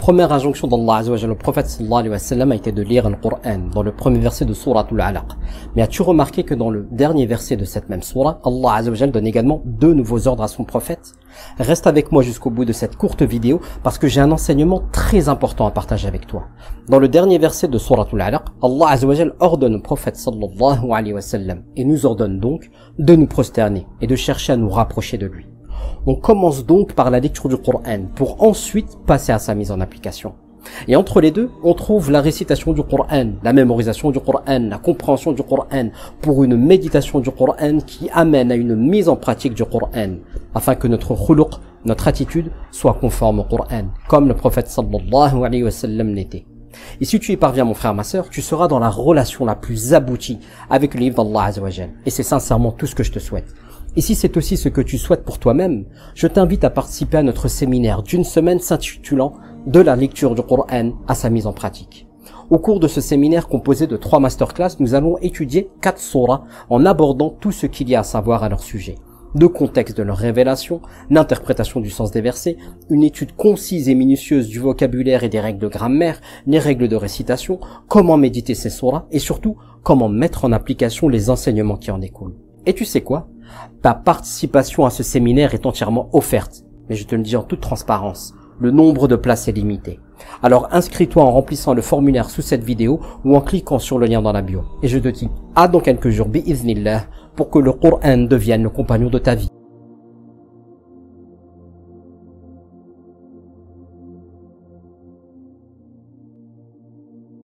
première injonction d'Allah Azza wa Jalla au prophète sallallahu alayhi wa sallam a été de lire le Coran dans le premier verset de Sourate Al-Alaq. Mais as-tu remarqué que dans le dernier verset de cette même sourate, Allah Azza wa Jalla donne également deux nouveaux ordres à son prophète? Reste avec moi jusqu'au bout de cette courte vidéo parce que j'ai un enseignement très important à partager avec toi. Dans le dernier verset de Sourate Al-Alaq, Allah Azza wa Jalla ordonne au prophète sallallahu alayhi wa sallam et nous ordonne donc de nous prosterner et de chercher à nous rapprocher de lui. On commence donc par la lecture du Coran pour ensuite passer à sa mise en application. Et entre les deux, on trouve la récitation du Coran, la mémorisation du Coran, la compréhension du Coran pour une méditation du Coran qui amène à une mise en pratique du Coran afin que notre khuluq, notre attitude soit conforme au Coran comme le prophète sallallahu alayhi wa sallam l'était. Et si tu y parviens mon frère, ma sœur, tu seras dans la relation la plus aboutie avec le livre d'Allah Azza wa Jalla. Et c'est sincèrement tout ce que je te souhaite. Et si c'est aussi ce que tu souhaites pour toi-même, je t'invite à participer à notre séminaire d'une semaine s'intitulant « De la lecture du Coran à sa mise en pratique ». Au cours de ce séminaire composé de 3 masterclass, nous allons étudier 4 sourates en abordant tout ce qu'il y a à savoir à leur sujet. Le contexte de leur révélation, l'interprétation du sens des versets, une étude concise et minutieuse du vocabulaire et des règles de grammaire, les règles de récitation, comment méditer ces sourates et surtout comment mettre en application les enseignements qui en découlent. Et tu sais quoi? Ta participation à ce séminaire est entièrement offerte, mais je te le dis en toute transparence, le nombre de places est limité. Alors inscris-toi en remplissant le formulaire sous cette vidéo ou en cliquant sur le lien dans la bio. Et je te dis à dans quelques jours, bi'iznillah, pour que le Coran devienne le compagnon de ta vie.